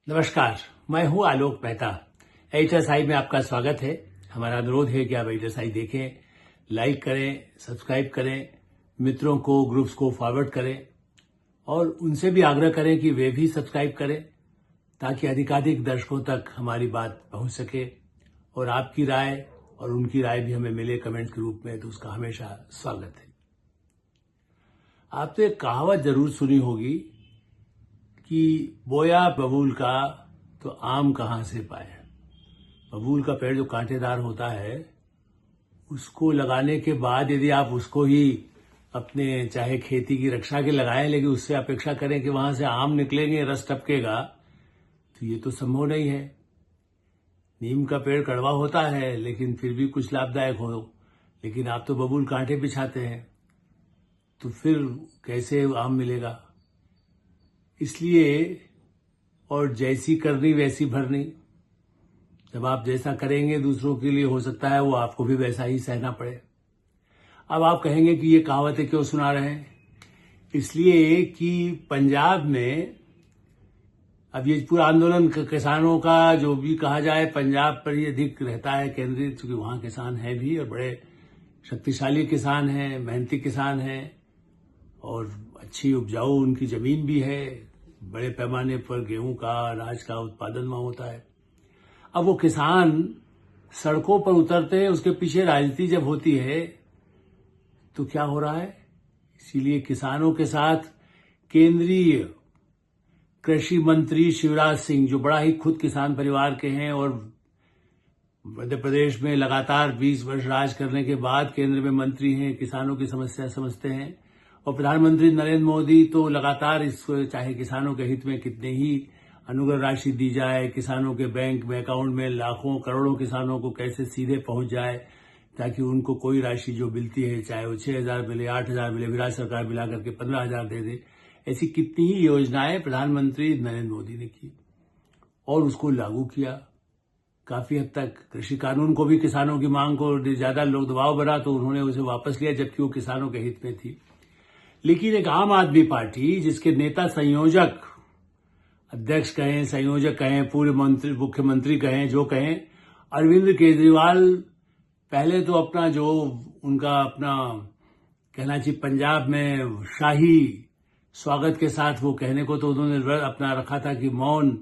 नमस्कार। मैं हूं आलोक मेहता। HSI में आपका स्वागत है। हमारा अनुरोध है कि आप HSI देखें, लाइक करें, सब्सक्राइब करें, मित्रों को, ग्रुप्स को फॉरवर्ड करें और उनसे भी आग्रह करें कि वे भी सब्सक्राइब करें ताकि अधिकाधिक दर्शकों तक हमारी बात पहुंच सके और आपकी राय और उनकी राय भी हमें मिले कमेंट के रूप में, तो उसका हमेशा स्वागत है। आपने एक कहावत जरूर सुनी होगी कि बोया बबूल का तो आम कहां से पाए। बबूल का पेड़ जो कांटेदार होता है, उसको लगाने के बाद यदि आप उसको ही अपने चाहे खेती की रक्षा के लगाएं, लेकिन उससे अपेक्षा करें कि वहां से आम निकलेंगे, रस टपकेगा, तो ये तो संभव नहीं है। नीम का पेड़ कड़वा होता है लेकिन फिर भी कुछ लाभदायक हो, लेकिन आप तो बबूल कांटे बिछाते हैं, तो फिर कैसे आम मिलेगा। इसलिए और जैसी करनी वैसी भरनी, जब आप जैसा करेंगे दूसरों के लिए, हो सकता है वो आपको भी वैसा ही सहना पड़े। अब आप कहेंगे कि ये कहावतें क्यों सुना रहे हैं। इसलिए कि पंजाब में अब ये पूरा आंदोलन किसानों का जो भी कहा जाए, पंजाब पर ही अधिक रहता है केंद्रित, क्योंकि वहां किसान हैं भी और बड़े शक्तिशाली किसान हैं, मेहनती किसान हैं और अच्छी उपजाऊ उनकी जमीन भी है। बड़े पैमाने पर गेहूं का, अनाज का उत्पादन वहां होता है। अब वो किसान सड़कों पर उतरते हैं, उसके पीछे राजनीति जब होती है तो क्या हो रहा है। इसीलिए किसानों के साथ केंद्रीय कृषि मंत्री शिवराज सिंह, जो बड़ा ही खुद किसान परिवार के हैं और मध्य प्रदेश में लगातार 20 वर्ष राज करने के बाद केंद्र में मंत्री हैं, किसानों की समस्या समझते हैं। और प्रधानमंत्री नरेंद्र मोदी तो लगातार इसको, चाहे किसानों के हित में कितने ही अनुग्रह राशि दी जाए, किसानों के बैंक में अकाउंट में लाखों करोड़ों किसानों को कैसे सीधे पहुंच जाए ताकि उनको कोई राशि जो मिलती है, चाहे वो 6,000 मिले, 8,000 मिले, विराट सरकार मिला करके 15,000 दे दे, ऐसी कितनी ही योजनाएं प्रधानमंत्री नरेंद्र मोदी ने की और उसको लागू किया। काफी हद तक कृषि कानून को भी किसानों की मांग को ज्यादा लोग दबाव बना तो उन्होंने उसे वापस लिया, जबकि वो किसानों के हित में थी। लेकिन एक आम आदमी पार्टी, जिसके नेता संयोजक, अध्यक्ष कहें, संयोजक कहें, पूर्व मंत्री, मुख्यमंत्री कहें, जो कहें, अरविंद केजरीवाल, पहले तो अपना जो उनका अपना कहना चाहिए पंजाब में शाही स्वागत के साथ वो कहने को तो उन्होंने अपना रखा था कि मौन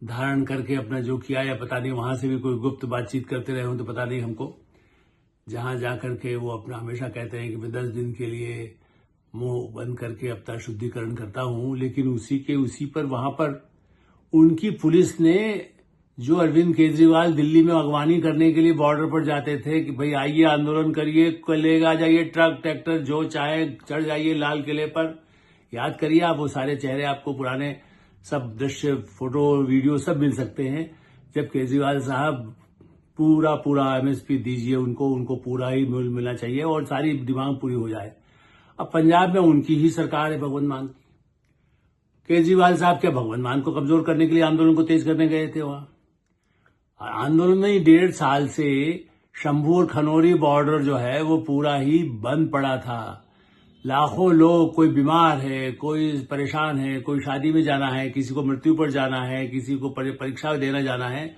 धारण करके अपना जो किया, या पता नहीं वहां से भी कोई गुप्त बातचीत करते रहे हो तो पता नहीं हमको। जहां जाकर के वो अपना हमेशा कहते हैं कि मैं 10 दिन के लिए मुंह बंद करके अपना शुद्धिकरण करता हूं, लेकिन उसी पर वहां पर उनकी पुलिस ने, जो अरविंद केजरीवाल दिल्ली में अगवानी करने के लिए बॉर्डर पर जाते थे कि भाई आइए आंदोलन करिए, लेगा आ जाइए, ट्रक ट्रैक्टर जो चाहे चढ़ जाइए लाल किले पर। याद करिए आप, वो सारे चेहरे आपको पुराने सब दृश्य, फोटो, वीडियो सब मिल सकते हैं, जब केजरीवाल साहब पूरा MSP दीजिए उनको पूरा ही मिलना चाहिए और सारी डिमांड पूरी हो जाए। अब पंजाब में उनकी ही सरकार है, भगवंत मान की। केजरीवाल साहब क्या भगवंत मान को कमजोर करने के लिए आंदोलन को तेज करने गए थे वहां। आंदोलन में 1.5 साल से शंभू और खनौरी बॉर्डर जो है वो पूरा ही बंद पड़ा था। लाखों लोग, कोई बीमार है, कोई परेशान है, कोई शादी में जाना है, किसी को मृत्यु पर जाना है, किसी को परीक्षा देना जाना है,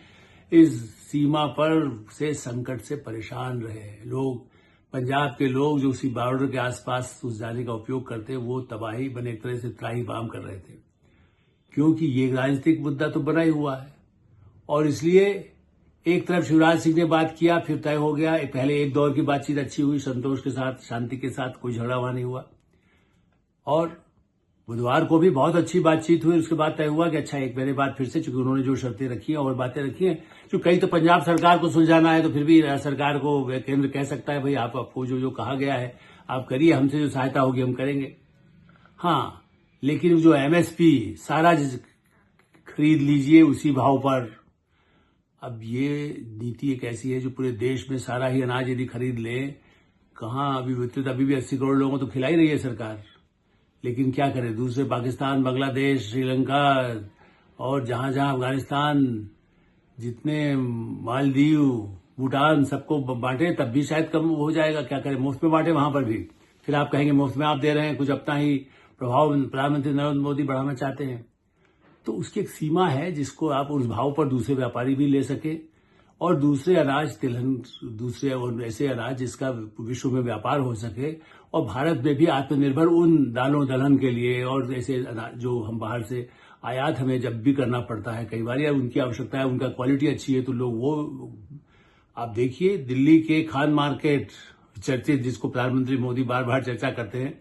इस सीमा पर से संकट से परेशान रहे लोग। पंजाब के लोग जो उसी बॉर्डर के आसपास उस जाने का उपयोग करते, वो तबाही बने, एक तरह से त्राही बाम कर रहे थे, क्योंकि ये राजनीतिक मुद्दा तो बना ही हुआ है। और इसलिए एक तरफ शिवराज सिंह ने बात किया, फिर तय हो गया। पहले एक दौर की बातचीत अच्छी हुई, संतोष के साथ, शांति के साथ, कोई झगड़ा वहां नहीं हुआ। और बुधवार को भी बहुत अच्छी बातचीत हुई। उसके बाद तय हुआ कि अच्छा, एक महीने बाद फिर से, चूंकि उन्होंने जो शर्तें रखी हैं और बातें रखी हैं, जो कहीं तो पंजाब सरकार को सुलझाना है, तो फिर भी सरकार को केंद्र कह सकता है भाई आपको जो कहा गया है आप करिए, हमसे जो सहायता होगी हम करेंगे। हाँ, लेकिन जो MSP सारा खरीद लीजिए उसी भाव पर। अब ये नीति एक ऐसी है जो पूरे देश में सारा ही अनाज यदि खरीद ले, कहाँ अभी वितरित, अभी भी 80 करोड़ लोगों को तो खिला ही रही है सरकार, लेकिन क्या करें, दूसरे पाकिस्तान, बांग्लादेश, श्रीलंका और जहां अफगानिस्तान, जितने मालदीव, भूटान, सबको बांटे, तब भी शायद कम हो जाएगा। क्या करें, मुफ्त में बांटे वहां पर भी। फिर आप कहेंगे मुफ्त में आप दे रहे हैं, कुछ अपना ही प्रभाव प्रधानमंत्री नरेंद्र मोदी बढ़ाना चाहते हैं। तो उसकी एक सीमा है जिसको आप उस भाव पर दूसरे व्यापारी भी ले सके और दूसरे अनाज तिलहन, दूसरे और ऐसे अनाज जिसका विश्व में व्यापार हो सके और भारत में भी आत्मनिर्भर उन दालों दलहन के लिए और ऐसे अनाज जो हम बाहर से आयात हमें जब भी करना पड़ता है कई बार, या उनकी आवश्यकता है, उनका क्वालिटी अच्छी है तो लोग वो, आप देखिए दिल्ली के खान मार्केट चर्चित, जिसको प्रधानमंत्री मोदी बार बार चर्चा करते हैं,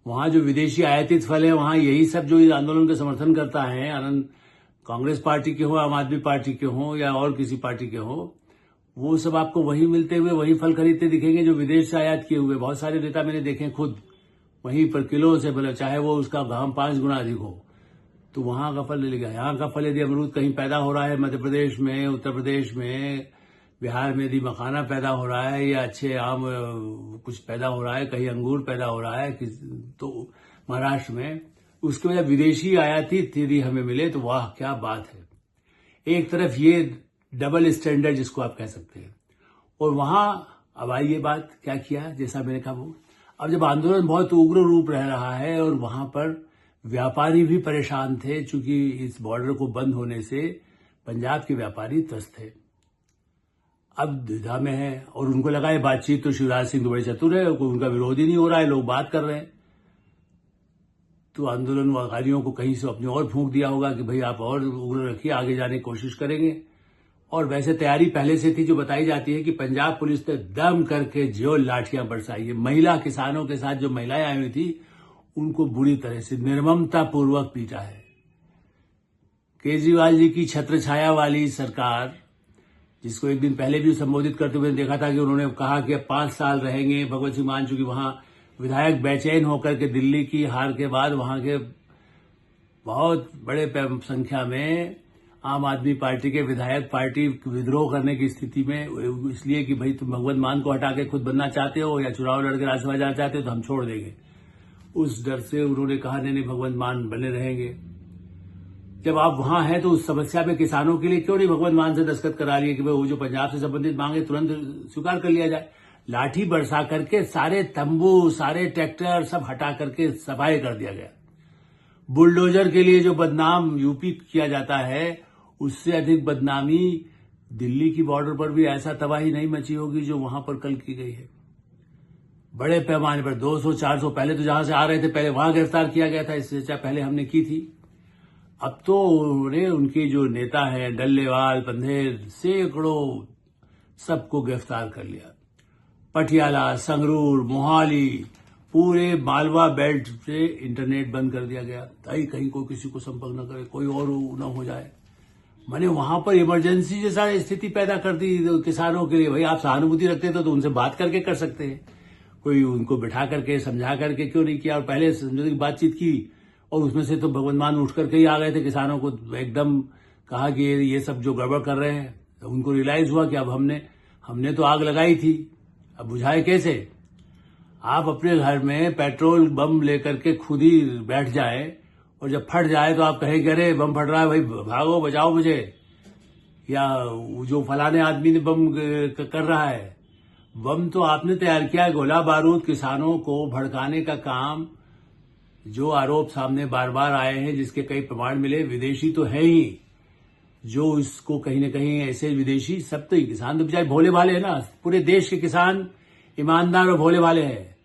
वहां जो विदेशी आयातित फल है, वहां यही सब जो इस आंदोलन का समर्थन करता है, आनंद कांग्रेस पार्टी के हो, आम आदमी पार्टी के हो या और किसी पार्टी के हो, वो सब आपको वही मिलते हुए वही फल खरीदते दिखेंगे जो विदेश से आयात किए हुए। बहुत सारे नेता मैंने देखे खुद वहीं पर किलो से, बोले चाहे वो उसका दाम 5 गुना अधिक हो, तो वहां का फल ले लेगा। यहाँ का फल यदि अमरूद कहीं पैदा हो रहा है मध्य प्रदेश में, उत्तर प्रदेश में, बिहार में यदि मखाना पैदा हो रहा है या अच्छे आम कुछ पैदा हो रहा है, कहीं अंगूर पैदा हो रहा है तो महाराष्ट्र में, उसके वजह विदेशी आयातित यदि हमें मिले तो वाह क्या बात है। एक तरफ ये डबल स्टैंडर्ड जिसको आप कह सकते हैं, और वहां अब आई ये बात क्या किया, जैसा मैंने कहा वो, अब जब आंदोलन बहुत उग्र रूप रह रहा है और वहां पर व्यापारी भी परेशान थे, चूंकि इस बॉर्डर को बंद होने से पंजाब के व्यापारी त्रस्त थे, अब द्विधा में है और उनको लगा है बातचीत तो शिवराज सिंह तो बड़े चतुर है, उनका विरोध ही नहीं हो रहा है, लोग बात कर रहे हैं, तो आंदोलनकारियों को कहीं से अपने और फूंक दिया होगा कि भाई आप और उग्र रखिए, आगे जाने की कोशिश करेंगे। और वैसे तैयारी पहले से थी, जो बताई जाती है कि पंजाब पुलिस ने दम करके जो लाठियां बरसाई है, महिला किसानों के साथ जो महिलाएं आई हुई थी उनको बुरी तरह से निर्ममता पूर्वक पीटा है। केजरीवाल जी की छत्र छाया वाली सरकार, जिसको एक दिन पहले भी संबोधित करते हुए देखा था कि उन्होंने कहा कि अब 5 साल रहेंगे, भगवत सिंह मान, चूंकि वहां विधायक बेचैन होकर के दिल्ली की हार के बाद वहां के बहुत बड़े संख्या में आम आदमी पार्टी के विधायक पार्टी विद्रोह करने की स्थिति में, इसलिए कि भाई तुम भगवंत मान को हटा के खुद बनना चाहते हो या चुनाव लड़के राज्यसभा जाना चाहते हो तो हम छोड़ देंगे, उस डर से उन्होंने कहा नहीं भगवंत मान बने रहेंगे। जब आप वहां हैं तो उस समस्या में किसानों के लिए क्यों नहीं भगवंत मान से दस्तखत करा लिए कि भाई वो जो पंजाब से संबंधित मांगे तुरंत स्वीकार कर लिया जाए। लाठी बरसा करके सारे तंबू, सारे ट्रैक्टर सब हटा करके सफाई कर दिया गया। बुलडोजर के लिए जो बदनाम यूपी किया जाता है, उससे अधिक बदनामी दिल्ली की बॉर्डर पर भी ऐसा तबाही नहीं मची होगी जो वहां पर कल की गई है। बड़े पैमाने पर 200-400, पहले तो जहां से आ रहे थे पहले वहां गिरफ्तार किया गया था, इससे पहले हमने की थी। अब तो उनके जो नेता हैं डल्लेवाल, पंधेर, सैकड़ों सबको गिरफ्तार कर लिया। पटियाला, संगरूर, मोहाली, पूरे मालवा बेल्ट से इंटरनेट बंद कर दिया गया, ताकि कहीं कोई किसी को संपर्क न करे, कोई और न हो जाए। मैंने वहां पर इमरजेंसी जैसा स्थिति पैदा कर दी किसानों के लिए। भाई आप सहानुभूति रखते तो उनसे बात करके कर सकते हैं, कोई उनको बिठा करके समझा करके क्यों नहीं किया। और पहले समझौते की बातचीत की और उसमें से तो भगवंत मान उठ करके ही आ गए थे, किसानों को एकदम कहा कि ये सब जो गड़बड़ कर रहे हैं। तो उनको रियलाइज हुआ कि अब हमने तो आग लगाई थी, अब बुझाए कैसे। आप अपने घर में पेट्रोल बम लेकर के खुद ही बैठ जाए और जब फट जाए तो आप कहें कि अरे बम फट रहा है भाई भागो बचाओ मुझे, या जो फलाने आदमी ने बम कर रहा है। बम तो आपने तैयार किया है, गोला बारूद किसानों को भड़काने का काम। जो आरोप सामने बार बार आए हैं, जिसके कई प्रमाण मिले, विदेशी तो है ही, जो इसको कहीं न कहीं ऐसे विदेशी, सब तो किसान तो बेचारे भोले भाले है ना। पूरे देश के किसान ईमानदार और भोले भाले हैं,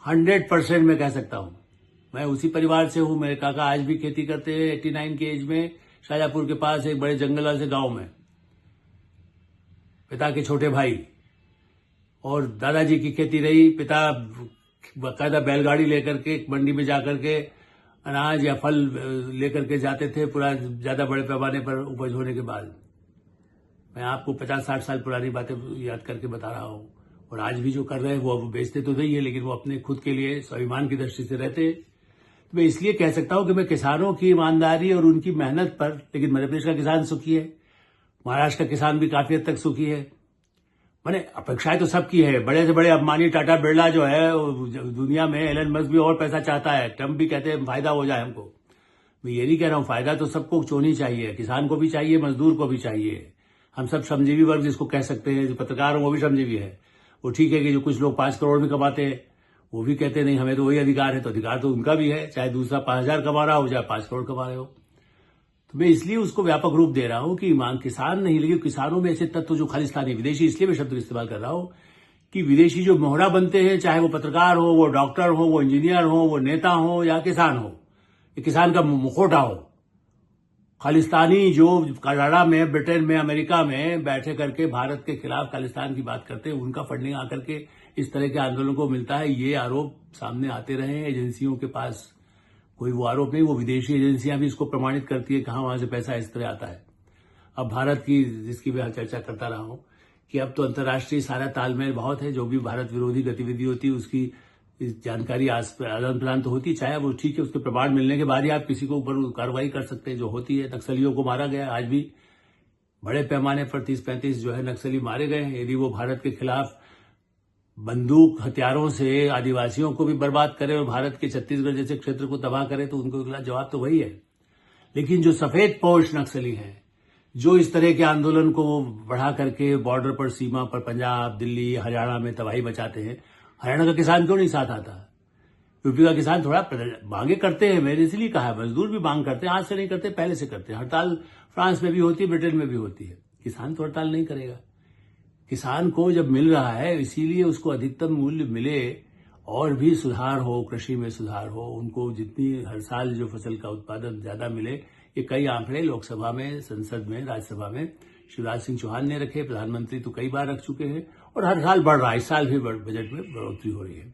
100% मैं कह सकता हूं। मैं उसी परिवार से हूं, मेरे काका आज भी खेती करते हैं 89 की एज में, शाजापुर के पास एक बड़े जंगल वाले गांव में, पिता के छोटे भाई। और दादाजी की खेती रही, पिता बाकायदा बैलगाड़ी लेकर के मंडी में जाकर के अनाज या फल लेकर के जाते थे, पूरा ज्यादा बड़े पैमाने पर उपज होने के बाद। मैं आपको 50-60 साल पुरानी बातें याद करके बता रहा हूं। और आज भी जो कर रहे हैं वो अब बेचते तो नहीं है, लेकिन वो अपने खुद के लिए स्वाभिमान की दृष्टि से रहते हैं। तो मैं इसलिए कह सकता हूं कि मैं किसानों की ईमानदारी और उनकी मेहनत पर, लेकिन मध्य प्रदेश का किसान सुखी है, महाराष्ट्र का किसान भी काफी हद तक सुखी है। मैंने अपेक्षाएं तो सबकी है, बड़े से बड़े अंबानी, टाटा, बिरला जो है दुनिया में, एलन मस्क भी और पैसा चाहता है, ट्रम्प भी कहते हैं फायदा हो जाए हमको। मैं ये नहीं कह रहा हूं, फायदा तो सबको क्यों चाहिए, किसान को भी चाहिए, मजदूर को भी चाहिए। हम सब श्रमजीवी वर्ग जिसको कह सकते हैं, जो पत्रकार हो वो भी श्रमजीवी है। वो ठीक है कि जो कुछ लोग 5 करोड़ में कमाते हैं वो भी कहते नहीं हमें तो वही अधिकार है, तो अधिकार तो उनका भी है, चाहे दूसरा 5,000 कमा रहा हो चाहे 5 करोड़ कमा रहे हो। तो मैं इसलिए उसको व्यापक रूप दे रहा हूं कि मांग किसान नहीं, लेकिन किसानों में ऐसे तत्व जो खालिस्तानी विदेशी, इसलिए मैं शब्द का इस्तेमाल कर रहा हूं कि विदेशी जो मोहरा बनते हैं, चाहे वो पत्रकार हो, वो डॉक्टर हो, वो इंजीनियर हो, वो नेता हो या किसान हो, या किसान का मुखौटा हो, खालिस्तानी जो कनाडा में, ब्रिटेन में, अमेरिका में बैठे करके भारत के खिलाफ खालिस्तान की बात करते हैं, उनका फंडिंग आकर के इस तरह के आंदोलन को मिलता है। ये आरोप सामने आते रहे हैं। एजेंसियों के पास कोई वो आरोप नहीं, वो विदेशी एजेंसियां भी इसको प्रमाणित करती है कहां वहां से पैसा इस तरह आता है। अब भारत की, जिसकी मैं चर्चा करता रहा हूं कि अब तो अंतर्राष्ट्रीय सारा तालमेल बहुत है, जो भी भारत विरोधी गतिविधि होती है उसकी जानकारी आदान प्रदान तो होती, चाहे वो ठीक है, उसके प्रमाण मिलने के बाद ही आप किसी को ऊपर कार्रवाई कर सकते हैं, जो होती है। नक्सलियों को मारा गया, आज भी बड़े पैमाने पर 30-35 जो है नक्सली मारे गए हैं। यदि वो भारत के खिलाफ बंदूक हथियारों से आदिवासियों को भी बर्बाद करे और भारत के छत्तीसगढ़ जैसे क्षेत्र को तबाह करे, तो उनको अगला जवाब तो वही है। लेकिन जो सफेद पोश नक्सली हैं, जो इस तरह के आंदोलन को बढ़ा करके बॉर्डर पर, सीमा पर, पंजाब, दिल्ली, हरियाणा में तबाही मचाते हैं, हरियाणा का किसान क्यों नहीं साथ आता? यूपी का किसान थोड़ा मांगे करते हैं, मैंने इसलिए कहा है, मजदूर भी मांग करते हैं, आज से नहीं करते, पहले से करते हैं। हड़ताल फ्रांस में भी होती है, ब्रिटेन में भी होती है। किसान तो हड़ताल नहीं करेगा। किसान को जब मिल रहा है, इसीलिए उसको अधिकतम मूल्य मिले और भी सुधार हो, कृषि में सुधार हो, उनको जितनी हर साल जो फसल का उत्पादन ज्यादा मिले, ये कई आंकड़े लोकसभा में, संसद में, राज्यसभा में शिवराज सिंह चौहान ने रखे, प्रधानमंत्री तो कई बार रख चुके हैं और हर साल बढ़ रहा है। इस साल भी बजट में बढ़ोतरी हो रही है।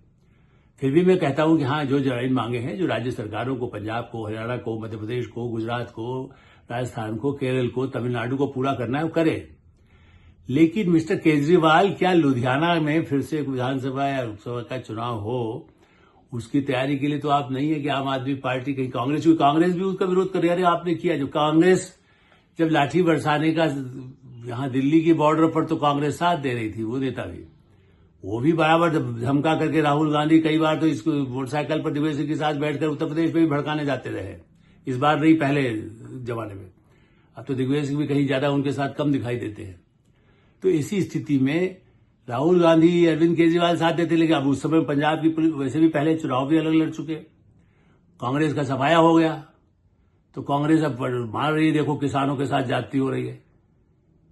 फिर भी मैं कहता हूं कि हाँ, जो जराइन मांगे हैं, जो राज्य सरकारों को, पंजाब को, हरियाणा को, मध्य प्रदेश को, गुजरात को, राजस्थान को, केरल को, तमिलनाडु को पूरा करना है, वो करे। लेकिन मिस्टर केजरीवाल, क्या लुधियाना में फिर से विधानसभा या लोकसभा का चुनाव हो, उसकी तैयारी के लिए तो आप नहीं है कि आम आदमी पार्टी, कहीं कांग्रेस भी उसका विरोध कर रही है। अरे आपने किया, जो कांग्रेस जब लाठी बरसाने का, यहां दिल्ली की बॉर्डर पर तो कांग्रेस साथ दे रही थी, वो नेता भी, वो भी बराबर धमका करके राहुल गांधी कई बार तो इसको मोटरसाइकिल पर दिग्विजय सिंह के साथ बैठकर उत्तर प्रदेश में भी भड़काने जाते रहे। इस बार नहीं, पहले जमाने में। अब तो दिग्विजय सिंह भी कहीं ज्यादा उनके साथ कम दिखाई देते हैं। तो इसी स्थिति में राहुल गांधी, अरविंद केजरीवाल साथ देते, लेकिन अब उस समय पंजाब की पुलिस, वैसे भी पहले चुनाव भी अलग लड़ चुके, कांग्रेस का सफाया हो गया, तो कांग्रेस अब मार रही है। देखो, किसानों के साथ जाती हो रही है।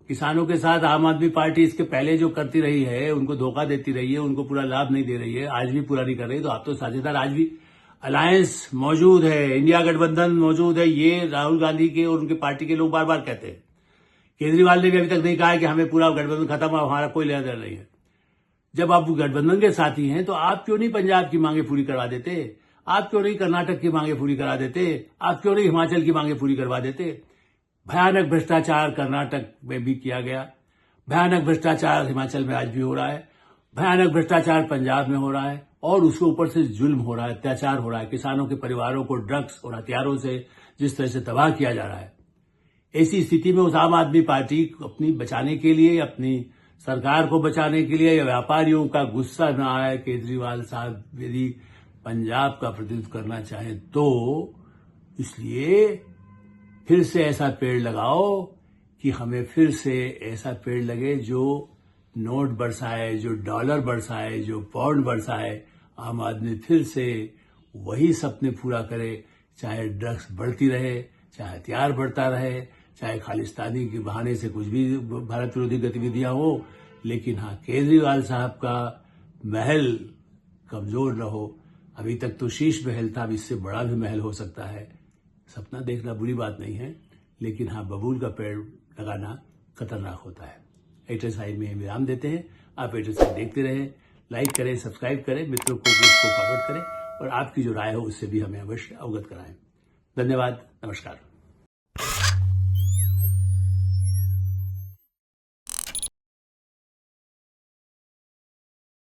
किसानों के साथ आम आदमी पार्टी इसके पहले जो करती रही है, उनको धोखा देती रही है, उनको पूरा लाभ नहीं दे रही है, आज भी पूरा नहीं कर रही। तो आप तो साझेदार, आज भी अलायंस मौजूद है, इंडिया गठबंधन मौजूद है, ये राहुल गांधी के और उनके पार्टी के लोग बार बार कहते हैं। केजरीवाल ने भी अभी तक नहीं कहा है कि हमें पूरा गठबंधन खत्म है, हमारा कोई लेना देना नहीं है। जब आप गठबंधन के साथी हैं, तो आप क्यों नहीं पंजाब की मांगे पूरी करवा देते? आप क्यों नहीं कर्नाटक की मांगे पूरी करा देते? आप क्यों नहीं हिमाचल की मांगे पूरी करवा देते? भयानक भ्रष्टाचार कर्नाटक में भी किया गया, भयानक भ्रष्टाचार हिमाचल में आज भी हो रहा है, भयानक भ्रष्टाचार पंजाब में हो रहा है, और उसके ऊपर से जुल्म हो रहा है, अत्याचार हो रहा है। किसानों के परिवारों को ड्रग्स और हथियारों से जिस तरह से तबाह किया जा रहा है, ऐसी स्थिति में उस आम आदमी पार्टी अपनी बचाने के लिए, अपनी सरकार को बचाने के लिए, या व्यापारियों का गुस्सा न आए, केजरीवाल साहब यदि पंजाब का प्रतिनिधित्व करना चाहें तो इसलिए फिर से ऐसा पेड़ लगाओ कि हमें फिर से ऐसा पेड़ लगे जो नोट बरसाए, जो डॉलर बरसाए, जो पाउंड बरसाए। आम आदमी फिर से वही सपने पूरा करे, चाहे ड्रग्स बढ़ती रहे, चाहे हथियार बढ़ता रहे, चाहे खालिस्तानी के बहाने से कुछ भी भारत विरोधी गतिविधियां हो, लेकिन हाँ, केजरीवाल साहब का महल कमजोर न हो। अभी तक तो शीश महल था, अब इससे बड़ा भी महल हो सकता है। सपना देखना बुरी बात नहीं है, लेकिन हाँ, बबूल का पेड़ लगाना खतरनाक होता है। एटरसाइड में विराम देते हैं। आप एटरसाइड देखते रहें, लाइक करें, सब्सक्राइब करें, मित्रों को इसको फॉरवर्ड करें, और आपकी जो राय हो उससे भी हमें अवश्य अवगत कराएं। धन्यवाद, नमस्कार।